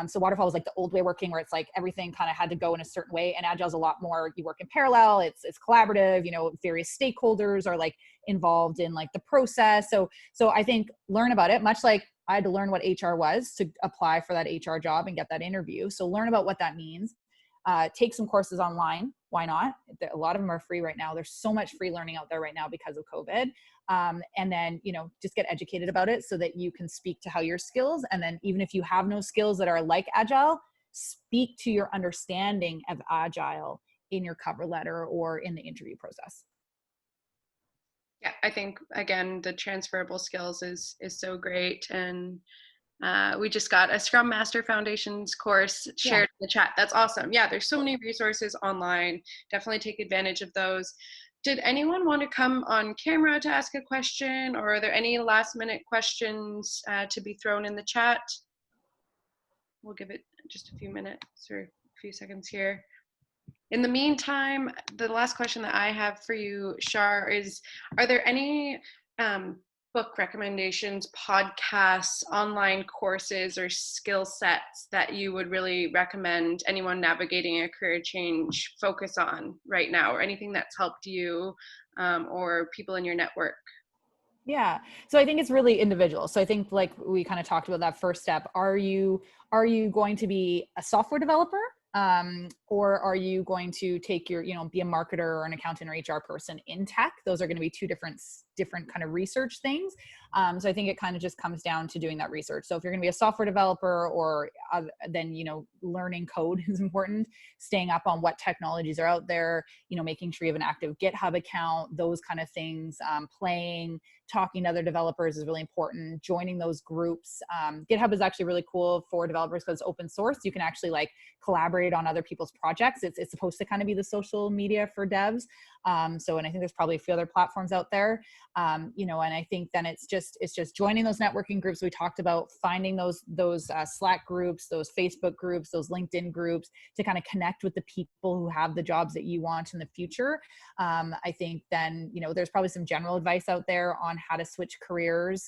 So waterfall was like the old way of working, where it's like everything kind of had to go in a certain way, and agile is a lot more, you work in parallel, it's collaborative, you know, various stakeholders are like involved in like the process. So I think learn about it, much like I had to learn what HR was to apply for that HR job and get that interview. So learn about what that means. Take some courses online. Why not? A lot of them are free right now. There's so much free learning out there right now because of COVID. And then, you know, just get educated about it so that you can speak to how your skills. And then even if you have no skills that are like agile, speak to your understanding of agile in your cover letter or in the interview process. Yeah, I think, again, the transferable skills is so great. And we just got a Scrum Master Foundations course shared in the chat. That's awesome. Yeah, there's so many resources online. Definitely take advantage of those. Did anyone want to come on camera to ask a question, or are there any last minute questions to be thrown in the chat? We'll give it just a few minutes or a few seconds here. In the meantime, the last question that I have for you, Char, is, are there any book recommendations, podcasts, online courses, or skill sets that you would really recommend anyone navigating a career change focus on right now, or anything that's helped you or people in your network? Yeah. So I think it's really individual. So I think like we kind of talked about that first step. Are you going to be a software developer? Or are you going to take your, be a marketer or an accountant or HR person in tech? Those are going to be two different kind of research things. So I think it kind of just comes down to doing that research. So if you're going to be a software developer or then, learning code is important, staying up on what technologies are out there, making sure you have an active GitHub account, those kind of things, talking to other developers is really important. Joining those groups. GitHub is actually really cool for developers because it's open source. You can actually like collaborate on other people's projects. It's supposed to kind of be the social media for devs. And I think there's probably a few other platforms out there. And I think then it's just joining those networking groups we talked about, finding those Slack groups, those Facebook groups, those LinkedIn groups to kind of connect with the people who have the jobs that you want in the future. I think then, there's probably some general advice out there on how to switch careers.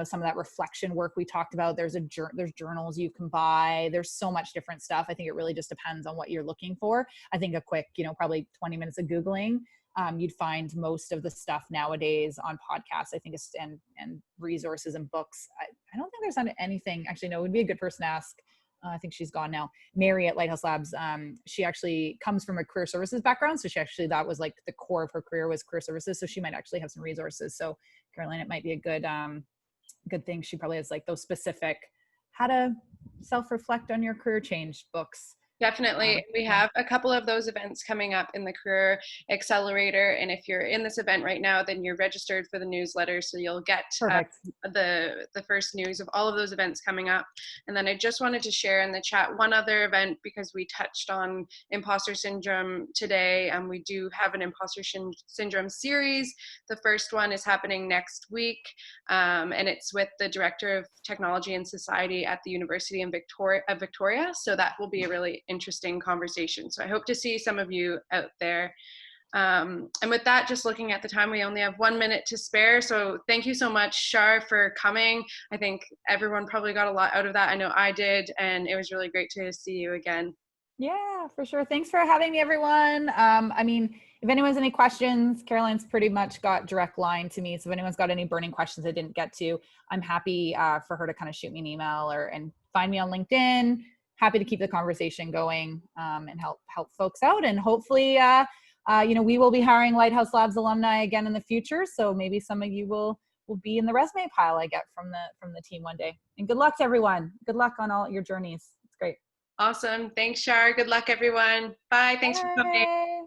Some of that reflection work we talked about, there's journals you can buy. There's so much different stuff. I think it really just depends on what you're looking for. I think a quick, probably 20 minutes of Googling, you'd find most of the stuff nowadays on podcasts, I think, and resources and books. I don't think there's anything, actually, no, it would be a good person to ask. I think she's gone now. Mary at Lighthouse Labs. She actually comes from a career services background. So that was like the core of her career was career services. So she might actually have some resources. So Caroline, it might be a good thing. She probably has like those specific how to self-reflect on your career change books. Definitely. We have a couple of those events coming up in the Career Accelerator. And if you're in this event right now, then you're registered for the newsletter. So you'll get the first news of all of those events coming up. And then I just wanted to share in the chat one other event because we touched on imposter syndrome today. And we do have an imposter syndrome series. The first one is happening next week. And it's with the Director of Technology and Society at the University of Victoria. So that will be a really interesting conversation. So I hope to see some of you out there. And with that, just looking at the time, we only have 1 minute to spare. So thank you so much, Char, for coming. I think everyone probably got a lot out of that. I know I did, and it was really great to see you again. Yeah, for sure. Thanks for having me, everyone. If anyone has any questions, Caroline's pretty much got direct line to me. So if anyone's got any burning questions I didn't get to, I'm happy for her to kind of shoot me an email and find me on LinkedIn. Happy to keep the conversation going and help folks out. And hopefully, we will be hiring Lighthouse Labs alumni again in the future. So maybe some of you will be in the resume pile I get from the team one day. And good luck to everyone. Good luck on all your journeys. It's great. Awesome. Thanks, Char. Good luck, everyone. Bye. Thanks for coming.